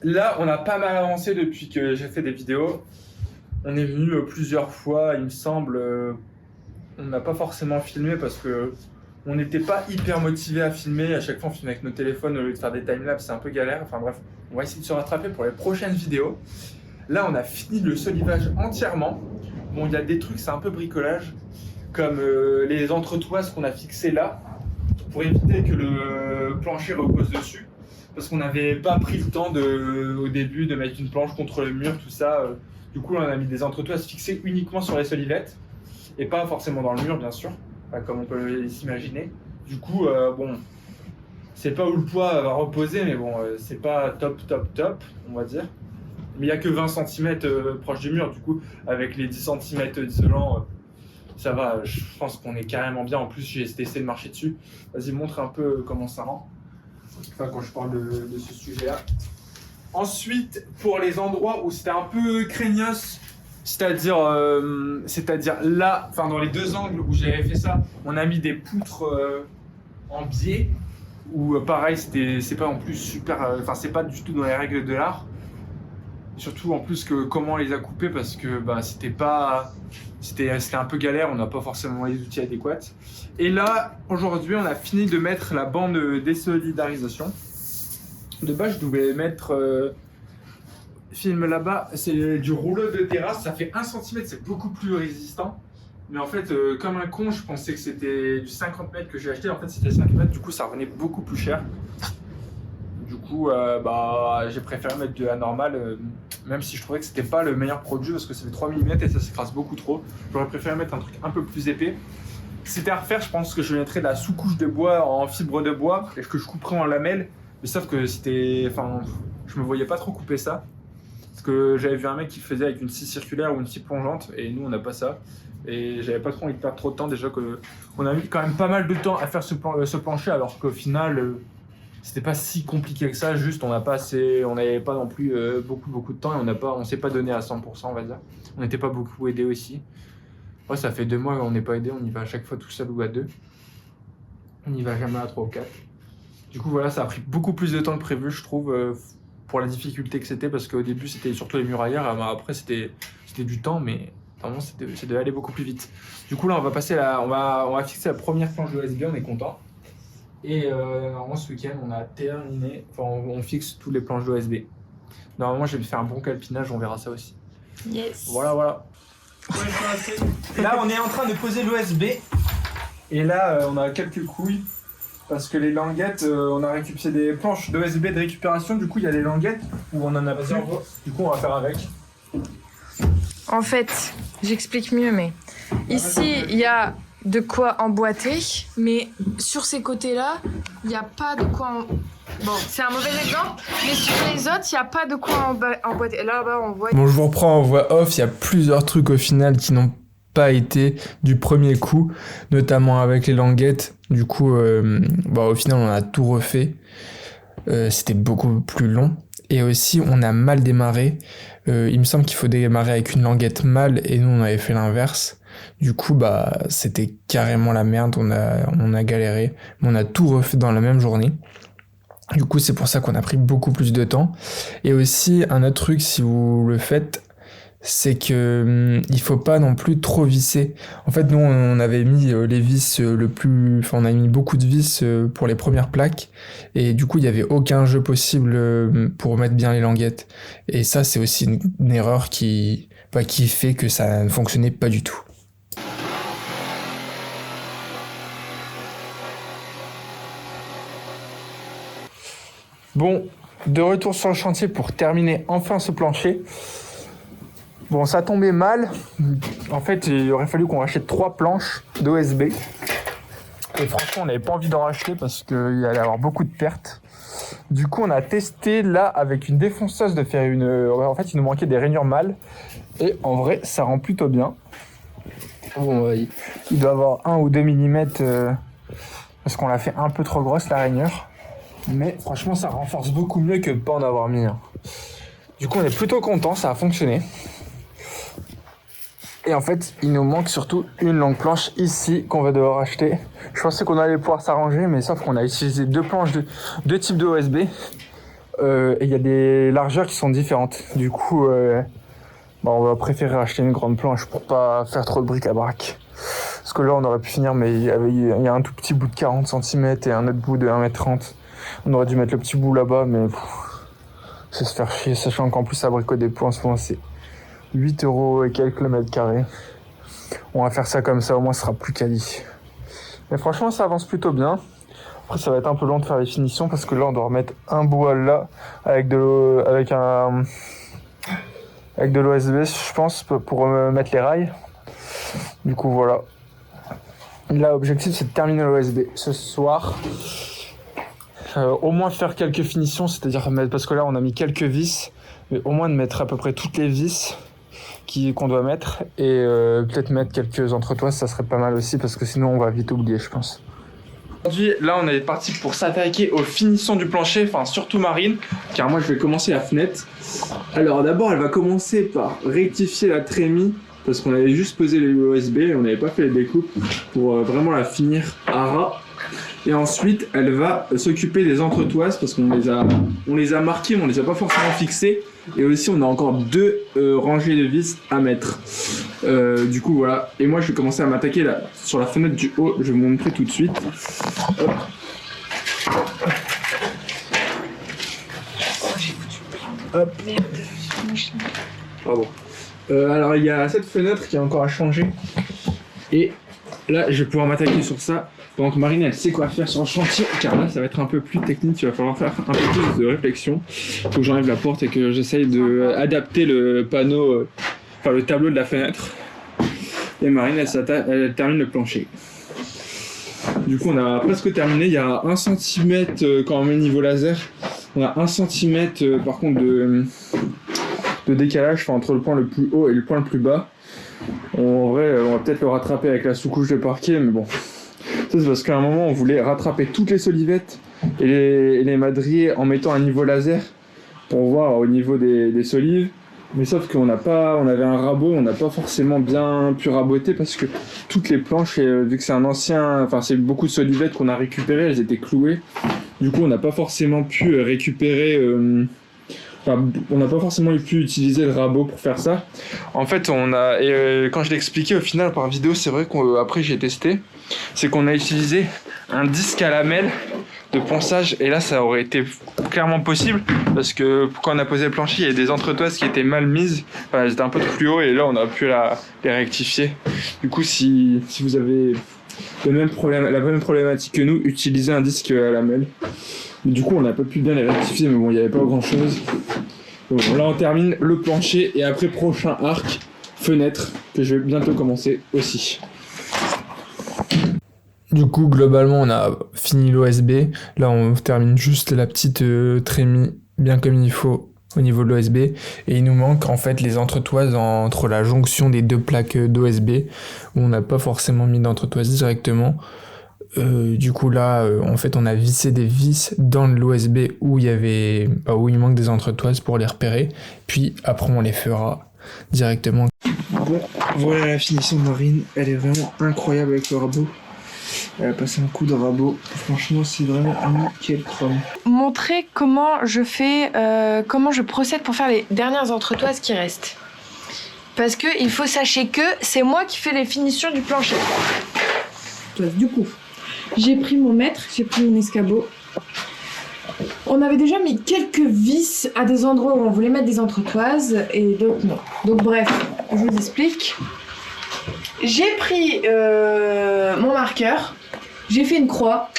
Là, on a pas mal avancé depuis que j'ai fait des vidéos. On est venu plusieurs fois, il me semble. On n'a pas forcément filmé parce que on n'était pas hyper motivé à filmer. À chaque fois, on filme avec nos téléphones au lieu de faire des timelapses, c'est un peu galère. Enfin bref, on va essayer de se rattraper pour les prochaines vidéos. Là, on a fini le solivage entièrement. Bon, il y a des trucs, c'est un peu bricolage, comme les entretoises qu'on a fixées là, pour éviter que le plancher repose dessus. Parce qu'on n'avait pas pris le temps au début de mettre une planche contre le mur, tout ça. Du coup, on a mis des entretoises fixées uniquement sur les solivettes et pas forcément dans le mur, bien sûr, comme on peut s'imaginer. Du coup, bon, c'est pas où le poids va reposer, mais bon, c'est pas top, on va dire. Mais il n'y a que 20 cm proche du mur, du coup, avec les 10 cm d'isolant, ça va, je pense qu'on est carrément bien. En plus, j'ai essayé de marcher dessus. Vas-y, montre un peu comment ça rend. Enfin, quand je parle de ce sujet-là. Ensuite, pour les endroits où c'était un peu craignos, c'est-à-dire là, enfin dans les deux angles où j'avais fait ça, on a mis des poutres en biais, où pareil, c'est pas en plus super, enfin c'est pas du tout dans les règles de l'art. Surtout en plus que comment on les a coupés parce que bah, c'était un peu galère, on n'a pas forcément les outils adéquats. Et là, aujourd'hui, on a fini de mettre la bande de désolidarisation. De base, je devais mettre film là-bas, c'est du rouleau de terrasse, ça fait 1 cm, c'est beaucoup plus résistant. Mais en fait, comme un con, je pensais que c'était du 50 mètres que j'ai acheté. En fait, c'était 5 mètres, du coup, ça revenait beaucoup plus cher. Du coup, bah, j'ai préféré mettre de la normale, même si je trouvais que c'était pas le meilleur produit parce que ça fait 3 mm et ça s'écrase beaucoup trop. J'aurais préféré mettre un truc un peu plus épais. Si c'était à refaire, je pense que je mettrais de la sous-couche de bois en fibre de bois et que je couperais en lamelles. Mais sauf que enfin, je me voyais pas trop couper ça. Parce que j'avais vu un mec qui faisait avec une scie circulaire ou une scie plongeante et nous on n'a pas ça. Et j'avais pas trop envie de perdre trop de temps déjà qu'on a mis quand même pas mal de temps à faire ce plancher alors qu'au final c'était pas si compliqué que ça, juste on n'avait pas non plus beaucoup de temps et on s'est pas donné à 100% on va dire. On n'était pas beaucoup aidé aussi. Ouais, ça fait 2 mois qu'on n'est pas aidé, on y va à chaque fois tout seul ou à deux. On n'y va jamais à 3 ou 4. Du coup voilà, ça a pris beaucoup plus de temps que prévu je trouve pour la difficulté que c'était parce qu'au début c'était surtout les murailleurs, après c'était du temps mais vraiment ça devait aller beaucoup plus vite. Du coup là on va fixer la première planche de USB, on est content. Et normalement, ce week-end, on a terminé. Enfin, on fixe tous les planches d'OSB. Normalement, je vais faire un bon calpinage, on verra ça aussi. Yes. Voilà. Là, on est en train de poser l'OSB. Et là, on a quelques couilles. Parce que les languettes, on a récupéré des planches d'OSB de récupération. Du coup, il y a les languettes où on en a plus. Du coup, on va faire avec. En fait, j'explique mieux, mais ici, il y a de quoi emboîter, mais sur ces côtés-là, il n'y a pas de quoi... Bon, c'est un mauvais exemple, mais sur les autres, il n'y a pas de quoi emboîter. Là-bas, on voit... Bon, je vous reprends en voix off, il y a plusieurs trucs au final qui n'ont pas été du premier coup, notamment avec les languettes. Du coup, au final, on a tout refait. C'était beaucoup plus long. Et aussi, on a mal démarré. Il me semble qu'il faut démarrer avec une languette mâle et nous, on avait fait l'inverse. Du coup, c'était carrément la merde. On a galéré. Mais on a tout refait dans la même journée. Du coup, c'est pour ça qu'on a pris beaucoup plus de temps. Et aussi, un autre truc, si vous le faites, c'est que il faut pas non plus trop visser. En fait, nous, on avait mis les vis on a mis beaucoup de vis pour les premières plaques. Et du coup, il y avait aucun jeu possible pour mettre bien les languettes. Et ça, c'est aussi une erreur qui fait que ça ne fonctionnait pas du tout. Bon, de retour sur le chantier pour terminer enfin ce plancher. Bon, ça tombait mal. En fait, il aurait fallu qu'on rachète 3 planches d'OSB. Et franchement, on n'avait pas envie d'en racheter parce qu'il allait y avoir beaucoup de pertes. Du coup, on a testé là avec une défonceuse de faire une... En fait, il nous manquait des rainures mâles. Et en vrai, ça rend plutôt bien. Bon, il doit avoir 1 ou 2 mm parce qu'on l'a fait un peu trop grosse la rainure. Mais franchement, ça renforce beaucoup mieux que de pas en avoir mis. Du coup, on est plutôt content, ça a fonctionné. Et en fait, il nous manque surtout une longue planche ici qu'on va devoir acheter. Je pensais qu'on allait pouvoir s'arranger, mais sauf qu'on a utilisé 2 planches, 2 types de OSB. Et il y a des largeurs qui sont différentes. Du coup, on va préférer acheter une grande planche pour pas faire trop de bric-à-brac. Parce que là, on aurait pu finir, mais il y a un tout petit bout de 40 cm et un autre bout de 1m30. On aurait dû mettre le petit bout là-bas, mais c'est se faire chier, sachant qu'en plus, à Brico Dépôt, en ce moment, c'est 8 € et quelques le mètre carré. On va faire ça comme ça, au moins, ce sera plus quali. Mais franchement, ça avance plutôt bien. Après, ça va être un peu long de faire les finitions parce que là, on doit remettre un bout là avec de l'OSB, je pense, pour mettre les rails. Du coup, voilà. Là, l'objectif, c'est de terminer l'OSB ce soir. Au moins faire quelques finitions, c'est-à-dire mettre, parce que là, on a mis quelques vis, mais au moins de mettre à peu près toutes les vis qu'on doit mettre et peut-être mettre quelques entretoises, ça serait pas mal aussi parce que sinon, on va vite oublier, je pense. Aujourd'hui, là, on est parti pour s'attaquer aux finitions du plancher, enfin surtout Marine, car moi je vais commencer la fenêtre. Alors d'abord, elle va commencer par rectifier la trémie, parce qu'on avait juste posé les OSB, on n'avait pas fait les découpes, pour vraiment la finir à ras. Et ensuite, elle va s'occuper des entretoises, parce qu'on les a marquées, mais on les a pas forcément fixées. Et aussi, on a encore 2 rangées de vis à mettre. Du coup, voilà. Et moi, je vais commencer à m'attaquer là sur la fenêtre du haut. Je vais vous montrer tout de suite. Hop. Hop. Pardon. Alors, il y a cette fenêtre qui a encore à changer. Et là, je vais pouvoir m'attaquer sur ça. Donc Marine, elle sait quoi faire sur le chantier, car là ça va être un peu plus technique, il va falloir faire un peu plus de réflexion. Faut que j'enlève la porte et que j'essaye d'adapter le panneau, enfin le tableau de la fenêtre. Et Marine, elle termine le plancher. Du coup on a presque terminé, il y a 1 cm quand on met niveau laser. On a 1 cm par contre de décalage entre le point le plus haut et le point le plus bas. En vrai, on va peut-être le rattraper avec la sous-couche de parquet, mais bon. Ça, c'est parce qu'à un moment, on voulait rattraper toutes les solivettes et les madriers en mettant un niveau laser pour voir au niveau des solives. Mais sauf qu'on avait un rabot, on n'a pas forcément bien pu raboter parce que toutes les planches, vu que c'est beaucoup de solivettes qu'on a récupérées, elles étaient clouées. Du coup, on n'a pas forcément pu récupérer. On n'a pas forcément pu utiliser le rabot pour faire ça. En fait, quand je l'ai expliqué au final par vidéo, c'est vrai qu'après j'ai testé, c'est qu'on a utilisé un disque à lamelles de ponçage et là ça aurait été clairement possible parce que quand on a posé le plancher, il y a des entretoises qui étaient mal mises, enfin elles étaient un peu trop plus haut et là on a pu les rectifier. Du coup, si vous avez la même problématique que nous, utilisez un disque à lamelles. Du coup, on n'a pas pu bien les rectifier, mais bon, il n'y avait pas grand chose. Donc là, on termine le plancher et après, prochain arc, fenêtre, que je vais bientôt commencer aussi. Du coup, globalement, on a fini l'OSB. Là, on termine juste la petite trémie bien comme il faut au niveau de l'OSB. Et il nous manque en fait les entretoises entre la jonction des 2 plaques d'OSB où on n'a pas forcément mis d'entretoise directement. Du coup là, en fait, on a vissé des vis dans l'OSB où il manque des entretoises pour les repérer. Puis après, on les fera directement. Bon, voilà la finition de Marine. Elle est vraiment incroyable avec le rabot. Elle a passé un coup de rabot. Franchement, c'est vraiment nickel chrome. Montrer comment je procède pour faire les dernières entretoises qui restent. Parce que il faut sachez que c'est moi qui fais les finitions du plancher. Du coup, j'ai pris mon mètre, j'ai pris mon escabeau. On avait déjà mis quelques vis à des endroits où on voulait mettre des entretoises et d'autres non. Donc bref, je vous explique. J'ai pris mon marqueur, j'ai fait une croix,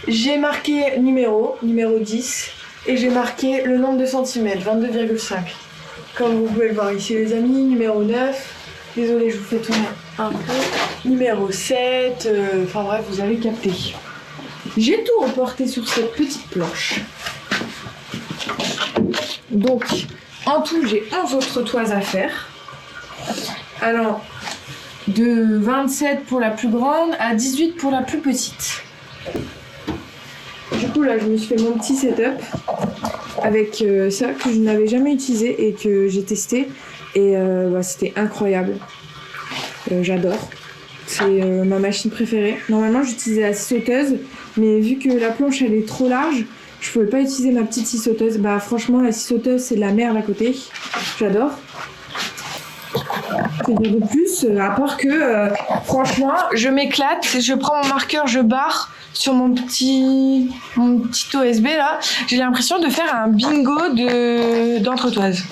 j'ai marqué numéro 10 et j'ai marqué le nombre de centimètres, 22,5. Comme vous pouvez le voir ici les amis, numéro 9. Désolée, je vous fais tourner un peu. Numéro 7, enfin bref, vous avez capté. J'ai tout reporté sur cette petite planche. Donc, en tout, j'ai 11 autres toises à faire. Alors, de 27 pour la plus grande à 18 pour la plus petite. Du coup, là, je me suis fait mon petit setup avec ça que je n'avais jamais utilisé et que j'ai testé. Et c'était incroyable. J'adore. C'est ma machine préférée. Normalement, j'utilisais la sauteuse, mais vu que la planche elle est trop large, Je pouvais pas utiliser ma petite scie sauteuse. Bah franchement, la scie sauteuse, c'est de la merde à côté. J'adore. Que dire de plus, à part que franchement, je m'éclate, je prends mon marqueur, je barre sur mon petit OSB là. J'ai l'impression de faire un bingo d'entretoise.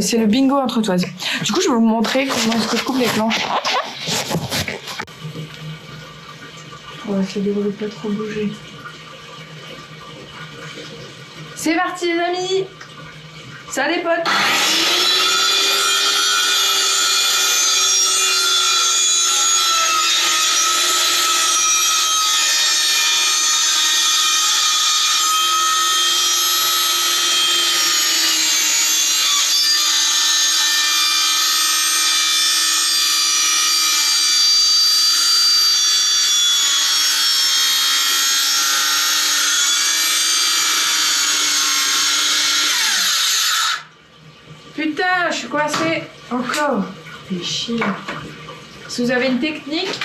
C'est le bingo entretoise. Du coup, je vais vous montrer comment est-ce que je coupe les planches. On va essayer de ne pas trop bouger. C'est parti les amis. Ça les potes. Putain, je suis coincée encore. Fais chier. Si vous avez une technique.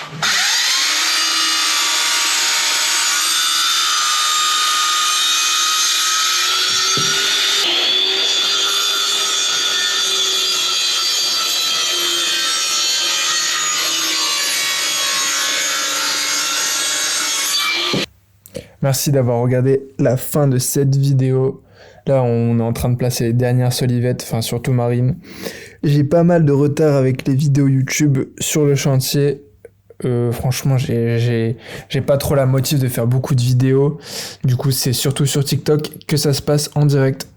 Merci d'avoir regardé la fin de cette vidéo. Là, on est en train de placer les dernières solivettes, enfin surtout Marine. J'ai pas mal de retard avec les vidéos YouTube sur le chantier. Franchement, j'ai pas trop la motive de faire beaucoup de vidéos. Du coup, c'est surtout sur TikTok que ça se passe en direct.